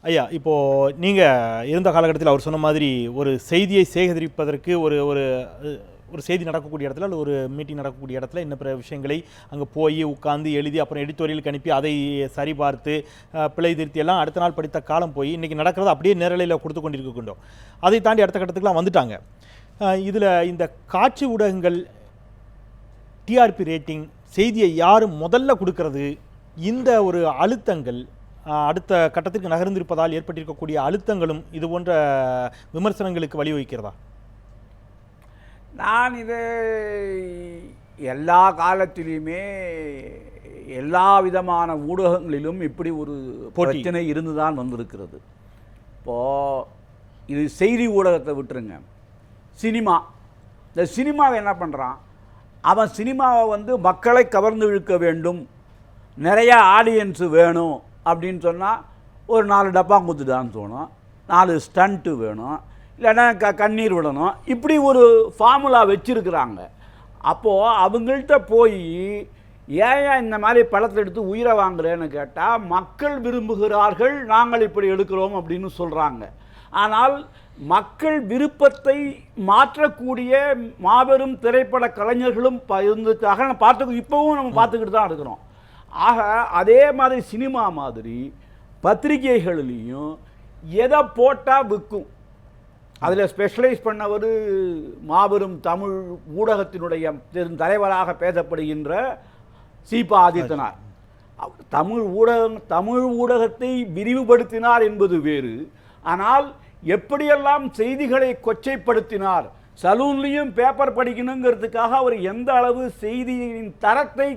ஐயா, இப்போது நீங்கள் இருந்த காலகட்டத்தில் அவர் சொன்ன மாதிரி ஒரு செய்தியை சேகரிப்பதற்கு ஒரு ஒரு ஒரு செய்தி நடக்கக்கூடிய இடத்துல அல்லது ஒரு மீட்டிங் நடக்கக்கூடிய இடத்துல இன்ன பிற விஷயங்களை அங்கே போய் உட்காந்து எழுதி அப்புறம் எடிட்டோரியலுக்கு அனுப்பி அதை சரிபார்த்து பிழை திருத்தி எல்லாம் அடுத்த நாள் படித்த காலம் போய் இன்றைக்கி நடக்கிறது அப்படியே நேரலையில் கொடுத்து கொண்டிருக்கின்றோம். அதை தாண்டி அடுத்த கட்டத்துக்குலாம் வந்துட்டாங்க. இதில் இந்த காட்சி ஊடகங்கள் டிஆர்பி ரேட்டிங் செய்தியை யார் முதல்ல கொடுக்கறது, இந்த ஒரு அழுத்தங்கள் அடுத்த கட்டத்திற்கு நகர்ந்திருப்பதால் ஏற்பட்டிருக்கக்கூடிய அழுத்தங்களும் இது போன்ற விமர்சனங்களுக்கு வழிவகுக்கிறதா? நான் இது எல்லா காலத்திலையுமே எல்லா விதமான ஊடகங்களிலும் இப்படி ஒரு பிரச்சனை இருந்து தான் வந்திருக்கிறது. இப்போது இது செய்தி ஊடகத்தை விட்டுருங்க, சினிமா. இந்த சினிமாவை என்ன பண்ணுறான், அவன் சினிமாவை மக்களை கவர்ந்து இழுக்க வேண்டும், நிறையா ஆடியன்ஸு வேணும் அப்படின்னு சொன்னால் ஒரு 4 டப்பாங்குத்துடான்னு தோணும், 4 ஸ்டண்ட்டு வேணும், இல்லைன்னா கண்ணீர் விடணும், இப்படி ஒரு ஃபார்முலா வச்சுருக்குறாங்க. அப்போது அவங்கள்ட்ட போய் ஏன் இந்த மாதிரி படத்தை எடுத்து உயிரை வாங்குறேன்னு கேட்டால் மக்கள் விரும்புகிறார்கள், நாங்கள் இப்படி எடுக்கிறோம் அப்படின்னு சொல்கிறாங்க. ஆனால் மக்கள் விருப்பத்தை மாற்றக்கூடிய மாபெரும் திரைப்பட கலைஞர்களும் இருந்ததுக்காக நம்ம இப்போவும் நம்ம பார்த்துக்கிட்டு தான் இருக்கிறோம். ஆக அதே மாதிரி சினிமா மாதிரி பத்திரிகைகள்லேயும் எதை போட்டால் விற்கும், அதில் ஸ்பெஷலைஸ் பண்ணவர் மாபெரும் தமிழ் ஊடகத்தினுடைய தலைவராக பேசப்படுகின்ற சீபா ஆதித்தனார். தமிழ் ஊடகத்தை விரிவுபடுத்தினார் என்பது வேறு. ஆனால் எப்படியெல்லாம் செய்திகளை கொச்சைப்படுத்தினார், சலூன்லேயும் பேப்பர் படிக்கணுங்கிறதுக்காக அவர் எந்த அளவு செய்தியின் தரத்தை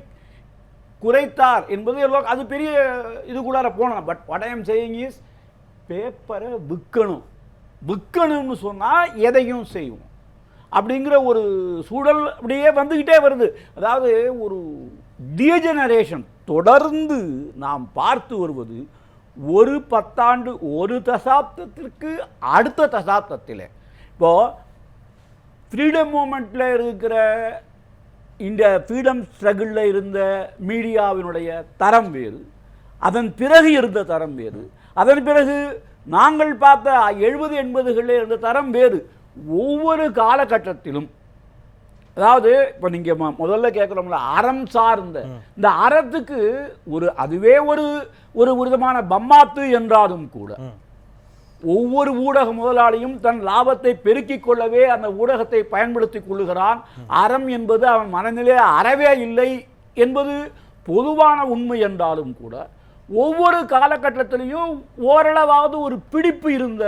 குறைத்தார் என்பது எல்லாம் அது பெரிய இதுக்குள்ளார போனோம். But what I am saying is, பேப்பரை விற்கணும்னு சொன்னால் எதையும் செய்வோம் அப்படிங்கிற ஒரு சூழல் அப்படியே வந்துக்கிட்டே வருது. அதாவது ஒரு டீஜெனரேஷன் தொடர்ந்து நாம் பார்த்து வருவது ஒரு 10 ஆண்டு, ஒரு தசாப்தத்திற்கு அடுத்த தசாப்தத்தில். இப்போது ஃப்ரீடம் மூமெண்ட்டில் இருக்கிற இந்த ஃப்ரீடம் ஸ்ட்ரகிளில் இருந்த மீடியாவினுடைய தரம் வேறு, அதன் பிறகு இருந்த தரம் வேறு, அதன் பிறகு நாங்கள் பார்த்த 70-80களில் இருந்த தரம் வேறு. ஒவ்வொரு காலகட்டத்திலும், அதாவது இப்போ நீங்கள் முதல்ல கேட்குறோம்ல அறம் சார்ந்த இந்த அறத்துக்கு அதுவே ஒரு விதமான பம்மாத்து என்றாலும் கூட ஒவ்வொரு ஊடக முதலாளியும் தன் லாபத்தை பெருக்கிக் கொள்ளவே அந்த ஊடகத்தை பயன்படுத்தி கொள்ளுகிறான். அறம் என்பது அவன் மனநிலை அறவே இல்லை என்பது பொதுவான உண்மை என்றாலும் கூட ஒவ்வொரு காலகட்டத்திலையும் ஓரளவாவது ஒரு பிடிப்பு இருந்த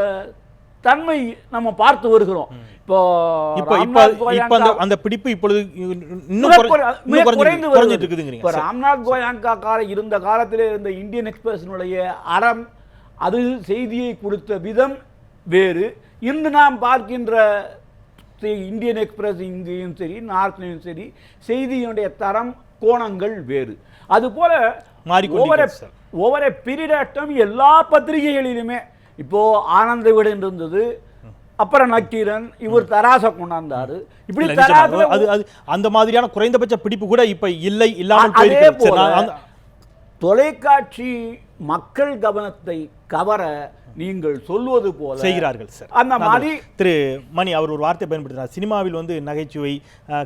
தன்மை நம்ம பார்த்து வருகிறோம். அந்த பிடிப்பு இப்பொழுது குறைந்து வருகிறது. இப்போ ராம்நாத் கோயங்கா இருந்த காலத்திலே இருந்த இந்தியன் எக்ஸ்பிரஸினுடைய அறம், அது செய்தியை கொடுத்த விதம் வேறு. இன்று நாம் பார்க்கின்ற இந்தியன் எக்ஸ்பிரஸ் இங்கேயும் சரி நார்த்லையும் சரி செய்தியினுடைய தரம் கோணங்கள் வேறு. அதுபோல ஒவ்வொரு பீரியட் எல்லா பத்திரிகைகளிலுமே இப்போ ஆனந்த விடன் இருந்தது, அப்புறம் நக்கீரன், இவர் தராசை கொண்டாந்தாரு. இப்படி அந்த மாதிரியான குறைந்தபட்ச பிடிப்பு கூட இப்ப இல்லை, இல்லாமல் தொலைக்காட்சி மக்கள் கவனத்தை கவர நீங்கள் சொல்வது போல செய்கிறார்கள் சார். அந்த மாதிரி திரு மணி அவர் ஒரு வார்த்தை பயன்படுத்தினார், சினிமாவில் நகைச்சுவை,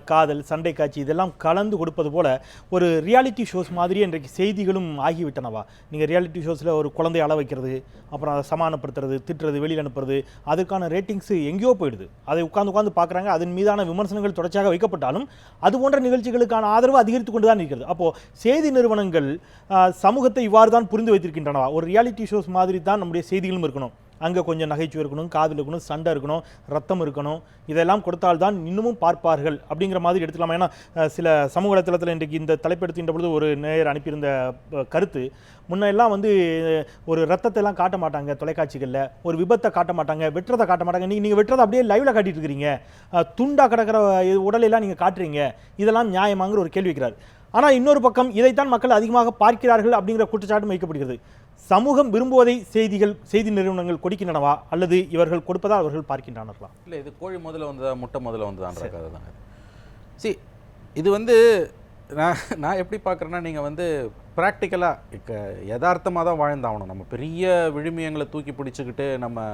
காதல், சண்டை காட்சி இதெல்லாம் கலந்து கொடுப்பது போல ஒரு ரியாலிட்டி ஷோஸ் மாதிரி இன்றைக்கு செய்திகளும் ஆகிவிட்டனவா? நீங்கள் ரியாலிட்டி ஷோஸில் ஒரு குழந்தைய அள வைக்கிறது, அப்புறம் அதை சமாதானப்படுத்துறது, திட்டுறது, வெளியில் அனுப்புறது, அதுக்கான ரேட்டிங்ஸ் எங்கேயோ போயிடுது. அதை உட்காந்து பார்க்குறாங்க. அதன் மீதான விமர்சனங்கள் தொடர்ச்சியாக வைக்கப்பட்டாலும் அது போன்ற நிகழ்ச்சிகளுக்கான ஆதரவு அதிகரித்து கொண்டு தான் இருக்கிறது. அப்போது செய்தி நிறுவனங்கள் சமூகத்தை இவ்வாறு தான் புரிந்து வைத்திருக்கின்றனவா? ஒரு ரியாலிட்டி ஷோஸ் மாதிரி தான் நம்முடைய செய்திகளும் இருக்கணும், அங்கே கொஞ்சம் நகைச்சுவை இருக்கணும், காதல் இருக்கணும், சண்டை இருக்கணும், ரத்தம் இருக்கணும், இதெல்லாம் கொடுத்தால்தான் இன்னமும் பார்ப்பார்கள் அப்படிங்கிற மாதிரி எடுத்துக்கலாமா? ஏன்னா சில சமூக வலைத்தளத்தில் இன்றைக்கு இந்த தலைப்பெடுத்துகின்ற பொழுது ஒரு நேயர் அனுப்பியிருந்த கருத்து, முன்னெல்லாம் ஒரு ரத்தத்தை எல்லாம் காட்ட மாட்டாங்க தொலைக்காட்சிகளில், ஒரு விபத்தை காட்ட மாட்டாங்க, வெட்டுறதை காட்ட மாட்டாங்க, நீங்கள் வெட்டுறதை அப்படியே லைவில் காட்டிட்டு இருக்கிறீங்க, துண்டா கிடக்கிற உடலெல்லாம் நீங்கள் காட்டுறீங்க, இதெல்லாம் நியாயமாங்கிற ஒரு கேள்வி வைக்கிறார். ஆனால் இன்னொரு பக்கம் இதைத்தான் மக்கள் அதிகமாக பார்க்கிறார்கள் அப்படிங்கிற குற்றச்சாட்டும் வைக்கப்படுகிறது. சமூகம் விரும்புவதை செய்தி நிறுவனங்கள் கொடுக்கின்றனவா, அல்லது இவர்கள் கொடுப்பதால் அவர்கள் பார்க்கின்றனர்களா? இல்லை, இது கோழி முதல்ல வந்ததா முட்டை முதல்ல வந்ததான்ற கதை தாங்க. இது நான் எப்படி பார்க்குறேன்னா, நீங்கள் ப்ராக்டிக்கலாக யதார்த்தமாக தான் வாழ்ந்தாகணும். நம்ம பெரிய விழுமியங்களை தூக்கி பிடிச்சிக்கிட்டு நம்ம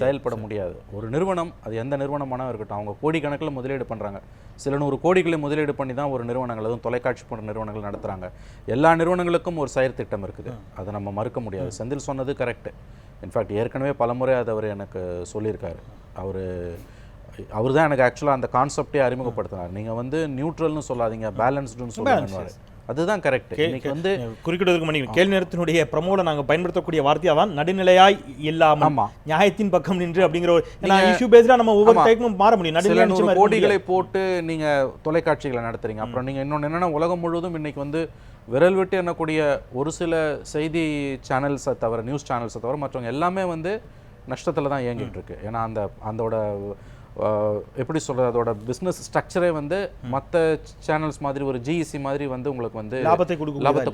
செயல்பட முடியாது. ஒரு நிறுவனம், அது எந்த நிறுவனமானா இருக்கட்டும், அவங்க கோடிக்கணக்கில் முதலீடு பண்ணுறாங்க. சில 100 கோடிகளை முதலீடு பண்ணி தான் ஒரு நிறுவனங்கள், அதுவும் தொலைக்காட்சி போன்ற நிறுவனங்கள் நடத்துகிறாங்க. எல்லா நிறுவனங்களுக்கும் ஒரு செயல் திட்டம் இருக்குது, அதை நம்ம மறுக்க முடியாது. செந்தில் சொன்னது கரெக்டு. இன்ஃபேக்ட் ஏற்கனவே பலமுறை அதை அவர் எனக்கு சொல்லியிருக்காரு. அவர் தான் எனக்கு ஆக்சுவலாக அந்த கான்செப்டே அறிமுகப்படுத்தினார். நீங்கள் வந்து நியூட்ரல்னு சொல்லாதீங்க, பேலன்ஸ்டுன்னு சொல்லுவாங்க. அதுதான் கரெக்ட். இன்னைக்கு வந்து குறிப்பிடுவதற்கு மணி கேள்வி நேரத்தினுடைய பிரமோல நாங்கள் பயன்படுத்தக்கூடிய வார்த்தையாக தான் நடுநிலையாய் இல்லாமல் நியாயத்தின் பக்கம் நின்று அப்படிங்கிற ஒரு இஷ்யூ பேஸ்டா நம்ம ஒவ்வொரு டைமும் மாற முடியும். நடுநிலை கோடிகளை போட்டு நீங்க தொலைக்காட்சிகளை நடத்துறீங்க. அப்புறம் நீங்க இன்னொன்று என்னன்னா, உலகம் முழுவதும் இன்னைக்கு வந்து விரல் விட்டு எண்ணக்கூடிய ஒரு சில செய்தி சேனல்ஸை தவிர, நியூஸ் சேனல்ஸை தவிர மற்றவங்க எல்லாமே வந்து நஷ்டத்தில் தான் இயங்கிட்டு இருக்கு. ஏன்னா அதோட எப்படி சொல்கிறது, அதோட பிஸ்னஸ் ஸ்ட்ரக்சரே வந்து மற்ற சேனல்ஸ் மாதிரி ஒரு ஜிஇசி மாதிரி வந்து உங்களுக்கு வந்து லாபத்தை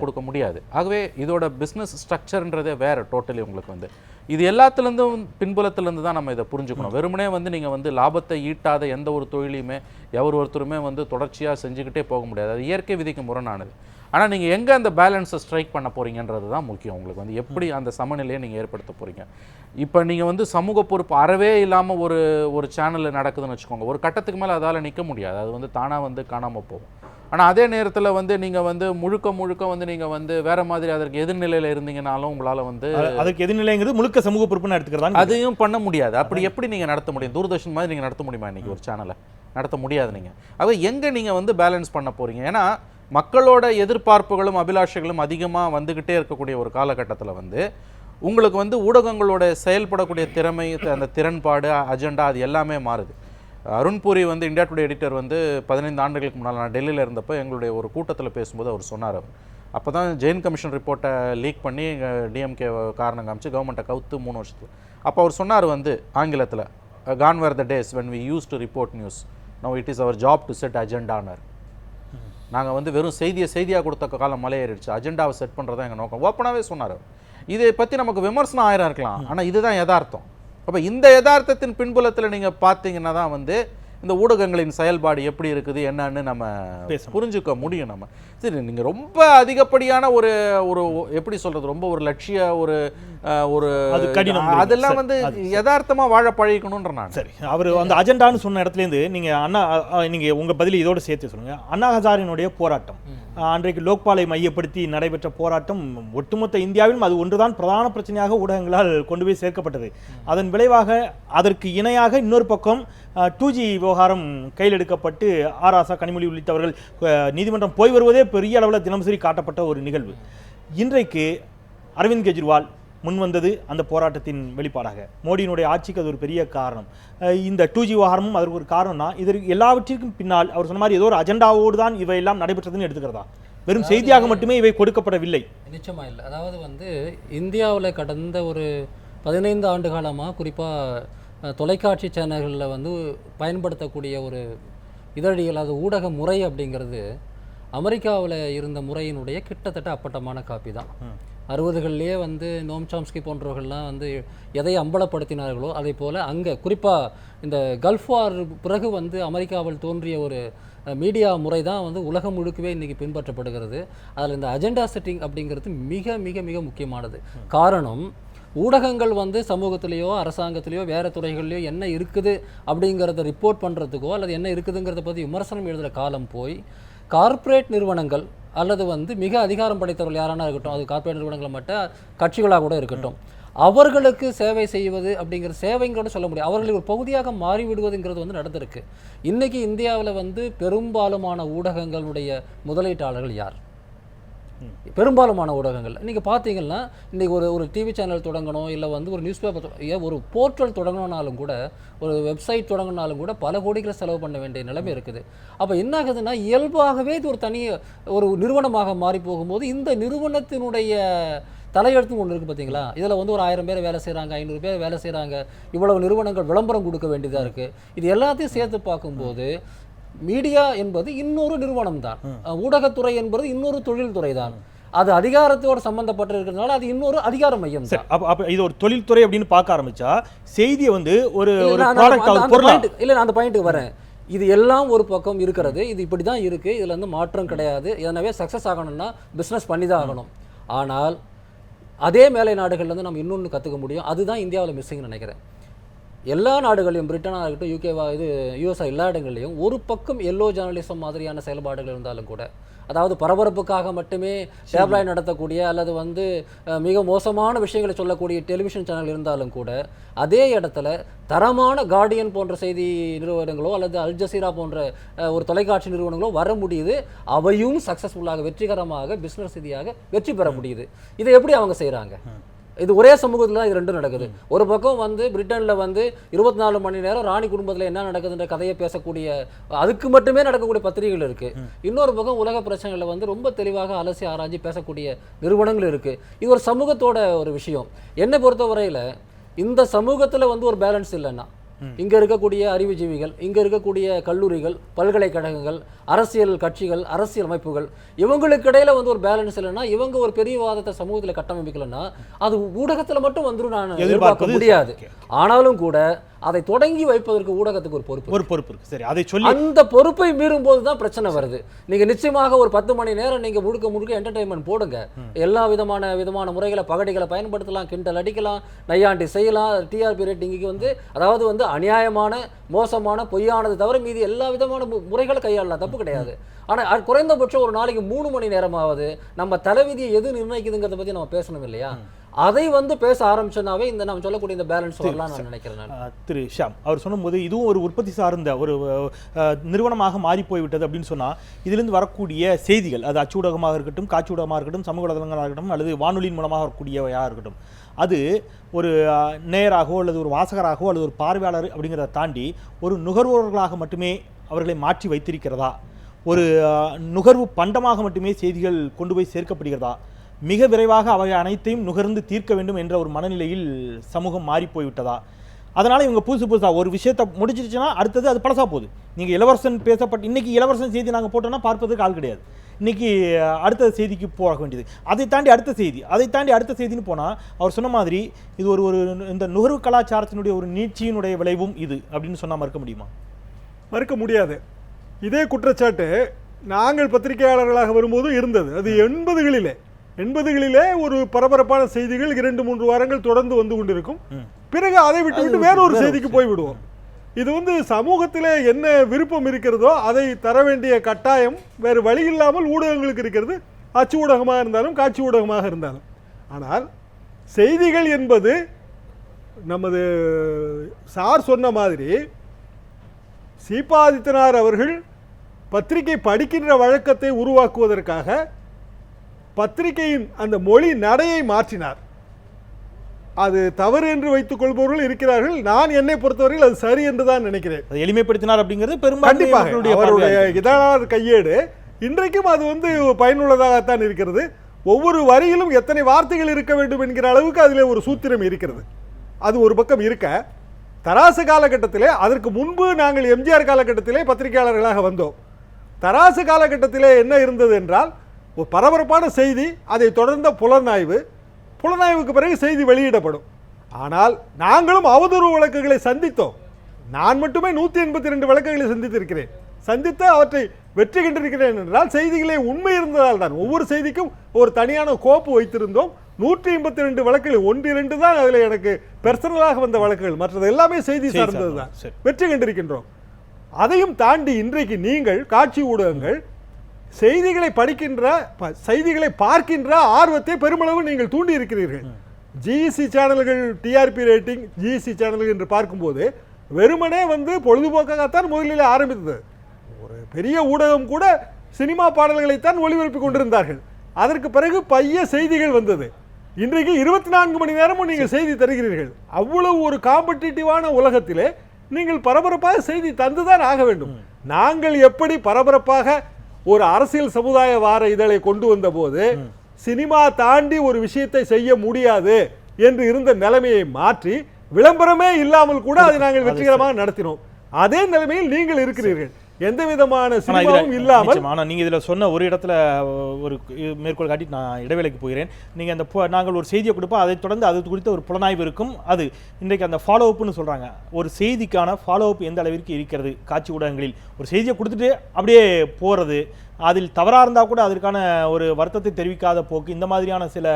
கொடுக்க முடியாது. ஆகவே இதோட பிஸ்னஸ் ஸ்ட்ரக்சர்ன்றதே வேறு டோட்டலி. உங்களுக்கு வந்து இது எல்லாத்துலேருந்தும் பின்புலத்துலேருந்து தான் நம்ம இதை புரிஞ்சுக்கணும். வெறுமனே வந்து நீங்கள் வந்து லாபத்தை ஈட்டாத எந்த ஒரு தொழிலையுமே ஒருத்தருமே வந்து தொடர்ச்சியாக செஞ்சுக்கிட்டே போக முடியாது. அது இயற்கை விதிக்கு முரணானது. ஆனால் நீங்கள் எங்கே அந்த பேலன்ஸை ஸ்ட்ரைக் பண்ண போகிறீங்கன்றது தான் முக்கியம். உங்களுக்கு வந்து எப்படி அந்த சமநிலையை நீங்கள் ஏற்படுத்த போகிறீங்க. இப்போ நீங்கள் வந்து சமூக பொறுப்பு அறவே இல்லாமல் ஒரு சேனலில் நடக்குதுன்னு வச்சுக்கோங்க, ஒரு கட்டத்துக்கு மேலே அதால் நிற்க முடியாது. அது வந்து தானாக வந்து காணாமல் போகும். ஆனால் அதே நேரத்தில் வந்து நீங்கள் வந்து முழுக்க வந்து நீங்கள் வந்து வேறு மாதிரி அதற்கு எதிர்நிலையில் இருந்தீங்கனாலும் உங்களால் வந்து அதுக்கு எதிர்நிலைங்கிறது முழுக்க சமூக பொறுப்புன்னு எடுத்துக்கிறதா அதையும் பண்ண முடியாது. அப்படி எப்படி நீங்கள் நடத்த முடியும்? தூர்தர்ஷன் மாதிரி நீங்கள் நடத்த முடியுமா? இன்றைக்கி ஒரு சேனலை நடத்த முடியாது. நீங்கள் ஆக எங்கே நீங்கள் வந்து பேலன்ஸ் பண்ண போகிறீங்க? ஏன்னா மக்களோட எதிர்பார்ப்புகளும் அபிலாஷைகளும் அதிகமாக வந்துக்கிட்டே இருக்கக்கூடிய ஒரு காலகட்டத்தில் வந்து உங்களுக்கு வந்து ஊடகங்களோட செயல்படக்கூடிய திறமை, அந்த திறன்பாடு, அஜெண்டா, அது எல்லாமே மாறுது. அருண்பூரி வந்து இந்தியா டுடே எடிட்டர் வந்து 15 ஆண்டுகளுக்கு முன்னால் நான் டெல்லியில் இருந்தப்போ எங்களுடைய ஒரு கூட்டத்தில் பேசும்போது அவர் சொன்னார். அப்போ தான் ஜெயின் கமிஷன் ரிப்போர்ட்டை லீக் பண்ணி டிஎம்கே காரணம் காமிச்சு கவர்மெண்ட்டை கவுத்து 3 வருஷத்துக்கு. அப்போ அவர் சொன்னார் வந்து ஆங்கிலத்தில், gone were the days when we used to report news, now it is our job to set agenda. நாங்கள் வந்து வெறும் செய்தியாக கொடுத்த காலம் மலையேறிடுச்சு, அஜெண்டாவை செட் பண்ணுறது தான் எங்கள் நோக்கம். ஓப்பனாகவே சொன்னார். இதை பற்றி நமக்கு விமர்சனம் 1000 இருக்கலாம், ஆனால் இதுதான் யதார்த்தம். அப்போ இந்த யதார்த்தத்தின் பின்புலத்தில் நீங்கள் பார்த்தீங்கன்னா தான் வந்து இந்த ஊடகங்களின் செயல்பாடு எப்படி இருக்குது என்னன்னு நம்ம புரிஞ்சுக்க முடியும். நம்ம சரி, நீங்கள் ரொம்ப அதிகப்படியான ஒரு எப்படி சொல்கிறது, ரொம்ப ஒரு லட்சிய ஒரு அதெல்லாம் வந்து யதார்த்தமாக வாழ பழகிக்கணுன்ற நான். சரி, அவர் அந்த அஜெண்டான்னு சொன்ன இடத்துலேருந்து நீங்கள் உங்கள் பதில் இதோடு சேர்த்து சொல்லுங்கள். அண்ணா ஹசாரினுடைய போராட்டம், அன்றைக்கு லோக்பாலை மையப்படுத்தி நடைபெற்ற போராட்டம் ஒட்டுமொத்த இந்தியாவிலும் அது ஒன்றுதான் பிரதான பிரச்சனையாக ஊடகங்களால் கொண்டு போய் சேர்க்கப்பட்டது. அதன் விளைவாக அதற்கு இணையாக இன்னொரு பக்கம் 2G விவகாரம் கையில் எடுக்கப்பட்டு ஆராசா, கனிமொழி உள்ளிட்டவர்கள் நீதிமன்றம் போய் வருவதே பெரிய அளவில் தினசரி காட்டப்பட்ட ஒரு நிகழ்வு. இன்றைக்கு அரவிந்த் கெஜ்ரிவால் முன் வந்தது அந்த போராட்டத்தின் வெளிப்பாடாக. மோடியினுடைய ஆட்சிக்கு அது ஒரு பெரிய காரணம். இந்த 2G விவகாரமும் அதற்கு ஒரு காரணம்னா இதற்கு எல்லாவற்றிற்கும் பின்னால் அவர் சொன்ன மாதிரி ஏதோ ஒரு அஜெண்டாவோடு தான் இவையெல்லாம் நடைபெற்றதுன்னு எடுத்துக்கிறதா? வெறும் செய்தியாக மட்டுமே இவை கொடுக்கப்படவில்லை. நிச்சயமாக இல்லை. அதாவது வந்து இந்தியாவில் கடந்த ஒரு 15 ஆண்டு காலமாக குறிப்பாக தொலைக்காட்சி சேனல்களில் வந்து பயன்படுத்தக்கூடிய ஒரு இதழியல், அது ஊடக முறை அப்படிங்கிறது அமெரிக்காவில் இருந்த முறையினுடைய கிட்டத்தட்ட அப்பட்டமான காப்பி தான். 60களிலேயே வந்து நோம் சாம்ஸ்கி போன்றவர்கள்லாம் வந்து எதை அம்பலப்படுத்தினார்களோ அதே போல் அங்கே குறிப்பாக இந்த கல்ஃப் வார் பிறகு வந்து அமெரிக்காவில் தோன்றிய ஒரு மீடியா முறை தான் வந்து உலகம் முழுக்கவே இன்றைக்கி பின்பற்றப்படுகிறது. அதில் இந்த அஜெண்டா செட்டிங் அப்படிங்கிறது மிக மிக மிக முக்கியமானது. காரணம், ஊடகங்கள் வந்து சமூகத்திலேயோ அரசாங்கத்திலேயோ வேறு துறைகள்லையோ என்ன இருக்குது அப்படிங்கிறத ரிப்போர்ட் பண்ணுறதுக்கோ அல்லது என்ன இருக்குதுங்கிறத பற்றி விமர்சனம் எழுதுகிற காலம் போய் கார்ப்பரேட் நிறுவனங்கள் அல்லது வந்து மிக அதிகாரம் படைத்தவர்கள் யாரானா இருக்கட்டும், அது கார்ப்பரேட் நிறுவனங்களை மட்டும் கட்சிகளாக கூட இருக்கட்டும், அவர்களுக்கு சேவை செய்வது அப்படிங்கிற சேவைங்களோட சொல்ல முடியும், அவர்களுக்கு ஒரு பகுதியாக மாறிவிடுவதுங்கிறது வந்து நடந்திருக்கு. இன்றைக்கி இந்தியாவில் வந்து பெரும்பாலுமான ஊடகங்களுடைய முதலீட்டாளர்கள் யார்? பெரும்பாலுமான ஊடகங்கள் நீங்கள் பார்த்தீங்கன்னா இன்றைக்கி ஒரு டிவி சேனல் தொடங்கணும், இல்லை வந்து ஒரு நியூஸ் பேப்பர், ஒரு போர்ட்டல் தொடங்கணுன்னாலும் கூட, ஒரு வெப்சைட் தொடங்கினாலும் கூட பல கோடிகளை செலவு பண்ண வேண்டிய நிலைமை இருக்குது. அப்போ என்ன ஆகுதுன்னா, இயல்பாகவே இது ஒரு நிறுவனமாக மாறி போகும்போது இந்த நிறுவனத்தினுடைய தலையெழுத்தும் ஒன்று இருக்குது பார்த்தீங்களா? இதில் வந்து ஒரு 1000 பேர் வேலை செய்கிறாங்க, 500 பேர் வேலை செய்கிறாங்க, இவ்வளவு நிறுவனங்கள் விளம்பரம் கொடுக்க வேண்டியதாக இருக்குது. இது எல்லாத்தையும் சேர்த்து பார்க்கும்போது மீடியா என்பது இன்னொரு நிறுவனம் தான், ஊடகத்துறை என்பது இன்னொரு தொழில்துறை தான். அது அதிகாரத்தோடு சம்பந்தப்பட்டிருக்கிறதுனால அது இன்னொரு அதிகார மையம். அப்ப இது ஒரு தொழில்துறை அப்படின்னு பார்க்க ஆரம்பிச்சா செய்தியை வந்து ஒரு இல்லை, நான் அந்த பாயிண்ட்டுக்கு வரேன். இது எல்லாம் ஒரு பக்கம் இருக்கிறது. இது இப்படி தான் இருக்குது, இதில் வந்து மாற்றம் கிடையாது. எனவே சக்ஸஸ் ஆகணும்னா பிஸ்னஸ் பண்ணி தான் ஆகணும். ஆனால் அதே மேலை நாடுகள்லேருந்து நம்ம இன்னொன்று கற்றுக்க முடியும். அதுதான் இந்தியாவில் மிஸ்ஸிங்னு நினைக்கிறேன். எல்லா நாடுகளையும், பிரிட்டனாக இருக்கட்டும், யூகேவா, யூஎஸ்ஆ, எல்லா இடங்கள்லையும் ஒரு பக்கம் எல்லோ ஜேர்னலிசம் மாதிரியான செயல்பாடுகள் இருந்தாலும் கூட, அதாவது பரபரப்புக்காக மட்டுமே டேப்லாய்ட் நடத்தக்கூடிய அல்லது வந்து மிக மோசமான விஷயங்களை சொல்லக்கூடிய டெலிவிஷன் சேனல் இருந்தாலும் கூட, அதே இடத்துல தரமான கார்டியன் போன்ற செய்தி நிறுவனங்களோ அல்லது அல் ஜசீரா போன்ற ஒரு தொலைக்காட்சி நிறுவனங்களோ வர முடியுது. அவையும் சக்ஸஸ்ஃபுல்லாக, வெற்றிகரமாக, பிஸ்னஸ் ரீதியாக வெற்றி பெற முடியுது. இதை எப்படி அவங்க செய்கிறாங்க? இது ஒரே சமூகத்தில் தான் இது ரெண்டும் நடக்குது. ஒரு பக்கம் வந்து பிரிட்டனில் வந்து 24 மணி நேரம் ராணி குடும்பத்தில் என்ன நடக்குதுன்ற கதையை பேசக்கூடிய, அதுக்கு மட்டுமே நடக்கக்கூடிய பத்திரிகைகள் இருக்குது. இன்னொரு பக்கம் உலக பிரச்சனைகளை வந்து ரொம்ப தெளிவாக அலசி ஆராய்ச்சி பேசக்கூடிய நிறுவனங்கள் இருக்குது. இது ஒரு சமூகத்தோட ஒரு விஷயம். என்னை பொறுத்தவரையில் இந்த சமூகத்தில் வந்து ஒரு பேலன்ஸ் இல்லைன்னா, இங்கே இருக்கக்கூடிய அறிவுஜீவிகள், இங்கே இருக்கக்கூடிய கல்லூரிகள், பல்கலைக்கழகங்கள், அரசியல் கட்சிகள், அரசியல் அமைப்புகள், இவங்களுக்கு இடையில வந்து ஒரு பேலன்ஸ் இல்லைன்னா, இவங்க ஒரு பெரிய வாதத்தை சமூகத்தில் கட்டமைக்கலன்னா, அது ஊடகத்தில் மட்டும் வந்துடும் நான் எதிர்பார்க்க முடியாது. ஆனாலும் கூட அதை தொடங்கி வைப்பதற்கு ஊடகத்துக்கு ஒரு பொறுப்பு இருக்கு. சரி, அதை சொல்லி அந்த பொறுப்பை மீறும் போது தான் பிரச்சனை வருது. நீங்க நிச்சயமாக ஒரு 10 மணி நேரம் நீங்க முழுக்க என்டர்டைன்மெண்ட் போடுங்க. எல்லா விதமான முறைகளை, பகடிகளை பயன்படுத்தலாம், கிண்டல் அடிக்கலாம், நையாண்டி செய்யலாம். டிஆர்பி ரேட்டிங்க்கு வந்து அதாவது வந்து அநியாயமான, மோசமான, பொய்யானது தவிர மீதி எல்லா விதமான முறைகளை கையாளலாம், தப்பு கிடையாது. ஆனால் குறைந்தபட்சம் ஒரு நாளைக்கு 3 மணி நேரமாவது நம்ம தலைவிதியை எது நிர்ணயிக்குதுங்கிறத பற்றி நம்ம பேசணும் இல்லையா? அதை வந்து பேச ஆரம்பிச்சனாவே இந்த நம்ம சொல்லக்கூடிய இந்த பேலன்ஸ் வரலாம் நான் நினைக்கிறேன். திரு ஷாம் அவர் சொன்னும்போது இதுவும் ஒரு உற்பத்தி சார்ந்த ஒரு நிறுவனமாக மாறி போய்விட்டது அப்படின்னு சொன்னால், இதிலிருந்து வரக்கூடிய செய்திகள், அது அச்சு ஊடகமாக இருக்கட்டும், காட்சி ஊடகமாக இருக்கட்டும், சமூக வலைதளங்களாக இருக்கட்டும், அல்லது வானொலியின் மூலமாக வரக்கூடியவையாக இருக்கட்டும், அது ஒரு நேயராகவோ அல்லது ஒரு வாசகராகவோ அல்லது ஒரு பார்வையாளர் அப்படிங்கிறத தாண்டி ஒரு நுகர்வோர்களாக மட்டுமே அவர்களை மாற்றி வைத்திருக்கிறதா, ஒரு நுகர்வு பண்டமாக மட்டுமே செய்திகள் கொண்டு போய் சேர்க்கப்படுகிறதா, மிக விரைவாக அவை அனைத்தையும் நுகர்ந்து தீர்க்க வேண்டும் என்ற ஒரு மனநிலையில் சமூகம் மாறி போய்விட்டதா? அதனால் இவங்க புதுசாக ஒரு விஷயத்தை முடிச்சிருச்சுன்னா அடுத்தது அது பழசா போகுது. நீங்கள் இளவரசன் பேசப்பட்டு இன்றைக்கி இளவரசன் செய்தி நாங்கள் போட்டோன்னா பார்ப்பதுக்கு ஆள் கிடையாது. இன்றைக்கி அடுத்த செய்திக்கு போக வேண்டியது, அதை தாண்டி அடுத்த செய்தி, அதை தாண்டி அடுத்த செய்தின்னு போனால் அவர் சொன்ன மாதிரி இது ஒரு இந்த நுகர்வு கலாச்சாரத்தினுடைய ஒரு நீட்சியினுடைய விளைவும் இது அப்படின்னு சொன்னால் மறுக்க முடியுமா? மறுக்க முடியாது. இதே குற்றச்சாட்டு நாங்கள் பத்திரிகையாளர்களாக வரும்போதும் இருந்தது. அது 80களிலே ஒரு பரபரப்பான செய்திகள் 2-3 வாரங்கள் தொடர்ந்து வந்து கொண்டிருக்கும். பிறகு அதை விட்டு வேறொரு செய்திக்கு போய்விடுவோம். இது வந்து சமூகத்திலே என்ன விருப்பம் இருக்கிறதோ அதை தர வேண்டிய கட்டாயம் வேறு வழி இல்லாமல் ஊடகங்களுக்கு இருக்கிறது, அச்சு ஊடகமாக இருந்தாலும் காட்சி ஊடகமாக இருந்தாலும். ஆனால் செய்திகள் என்பது நமது சார் சொன்ன மாதிரி சீபாதித்தனார் அவர்கள் பத்திரிகை படிக்கின்ற வழக்கத்தை உருவாக்குவதற்காக பத்திரிகையின் அந்த மொழி நடையை மாற்றினார். அது தவறு என்று வைத்துக் கொள்பவர்கள் இருக்கிறார்கள். நான் என்னை பொறுத்தவரையில் அது சரி என்று தான் நினைக்கிறேன். எளிமைப்படுத்தினார் அப்படிங்கிறது பெரும்பாலும் அவருடைய இதழாளர் கையேடு இன்றைக்கும் அது வந்து பயனுள்ளதாகத்தான் இருக்கிறது. ஒவ்வொரு வரியிலும் எத்தனை வார்த்தைகள் இருக்க வேண்டும் என்கிற அளவுக்கு அதில் ஒரு சூத்திரம் இருக்கிறது. அது ஒரு பக்கம் இருக்க, தராசு காலகட்டத்திலே, அதற்கு முன்பு நாங்கள் எம்ஜிஆர் காலகட்டத்திலே பத்திரிகையாளர்களாக வந்தோம். தராசு காலகட்டத்திலே என்ன இருந்தது என்றால், ஒரு பரபரப்பான செய்தி, அதை தொடர்ந்த புலனாய்வுக்கு பிறகு செய்தி வெளியிடப்படும். ஆனால் நாங்களும் அவதூறு வழக்குகளை சந்தித்தோம். நான் மட்டுமே 182 வழக்குகளை சந்தித்திருக்கிறேன். சந்தித்து அவற்றை வெற்றி கண்டிருக்கிறேன் என்றால் செய்திகளே உண்மை இருந்ததால் தான். ஒவ்வொரு செய்திக்கும் ஒரு தனியான கோப்பு வைத்திருந்தோம். 182 வழக்குகள் 1-2 தான் அதில் எனக்கு பெர்சனலாக வந்த வழக்குகள், மற்றது எல்லாமே செய்தி சார்ந்தது தான். வெற்றி கண்டிருக்கின்றோம். அதையும் தாண்டி இன்றைக்கு நீங்கள் காட்சி ஊடகங்கள் செய்திகளை படிக்கின்ற, செய்திகளை பார்க்கின்ற ஆர்வத்தை பெருமளவு நீங்கள் தூண்டி இருக்கிறீர்கள். ஜிஇசி சேனல்கள், டிஆர்பி ரேட்டிங், ஜிஇசி சேனல்கள் என்று பார்க்கும்போது வெறுமனே வந்து பொழுதுபோக்காகத்தான் முதலில் ஆரம்பித்தது. ஒரு பெரிய ஊடகம் கூட சினிமா பாடல்களைத்தான் ஒளிபரப்பி கொண்டிருந்தார்கள். அதற்கு பிறகு பைய செய்திகள் வந்தது. இன்றைக்கு 24 மணி நேரமும் நீங்கள் செய்தி தருகிறீர்கள். அவ்வளவு ஒரு காம்படிட்டிவான உலகத்திலே நீங்கள் பரபரப்பாக செய்தி தந்துதான் ஆக வேண்டும். நாங்கள் எப்படி பரபரப்பாக ஒரு அரசியல் சமுதாய வார இதழை கொண்டு வந்த போது சினிமா தாண்டி ஒரு விஷயத்தை செய்ய முடியாது என்று இருந்த நிலைமையை மாற்றி விளம்பரமே இல்லாமல் கூட அதை நாங்கள் வெற்றிகரமாக நடத்தினோம். அதே நிலைமையில் நீங்கள் இருக்கிறீர்கள். எந்த விதமான ஆனா சினிமாவும் இல்லாமல் நிச்சயமா. ஆனா நீங்க இதுல சொன்ன ஒரு இடத்துல ஒரு மேற்கோள் காட்டி நான் இடைவேளைக்கு போகிறேன். நீங்க அந்த நாங்கள் ஒரு செய்தியை கொடுப்போம், அதை தொடர்ந்து அது குறித்த ஒரு புலனாய்வு இருக்கும். அது இன்றைக்கு அந்த ஃபாலோ அப்னு சொல்றாங்க. ஒரு செய்திக்கான ஃபாலோ அப் எந்த அளவிற்கு இருக்கிறது காட்சி ஊடகங்களில்? ஒரு செய்தியை கொடுத்துட்டு அப்படியே போறது, அதில் தவறாக இருந்தால் கூட அதற்கான ஒரு வருத்தத்தை தெரிவிக்காத போக்கு, இந்த மாதிரியான சில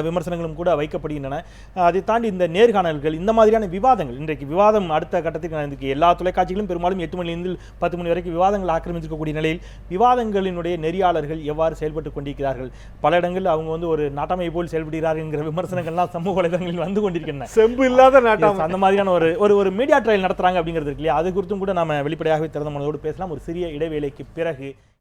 விமர்சனங்களும் கூட வைக்கப்படுகின்றன. அதை தாண்டி இந்த நேர்காணல்கள், இந்த மாதிரியான விவாதங்கள், இன்றைக்கு விவாதம் அடுத்த கட்டத்துக்கு நடந்துக்கு எல்லா தொலைக்காட்சிகளும் பெரும்பாலும் 8 மணிலிருந்து 10 மணி வரைக்கும் விவாதங்கள் ஆக்கிரமிச்சிருக்கக்கூடிய நிலையில் விவாதங்களினுடைய நெறியாளர்கள் எவ்வாறு செயல்பட்டு கொண்டிருக்கிறார்கள்? பல இடங்களில் அவங்க வந்து ஒரு நாட்டாமை போல் செயல்படுகிறார்கள் என்கிற விமர்சனங்கள்லாம் சமூக வலைதளங்களில் வந்து கொண்டிருக்கின்றன. செம்பு இல்லாத நாட்டாமை. அந்த மாதிரியான ஒரு மீடியா ட்ரையல் நடத்துறாங்க அப்படிங்கிறது இருக்கு இல்லையா? அது குறித்தும் கூட நாம வெளிப்படையாகவே திறந்த மனதோடு பேசலாம். ஒரு சிறிய இடைவேளைக்கு பிறகு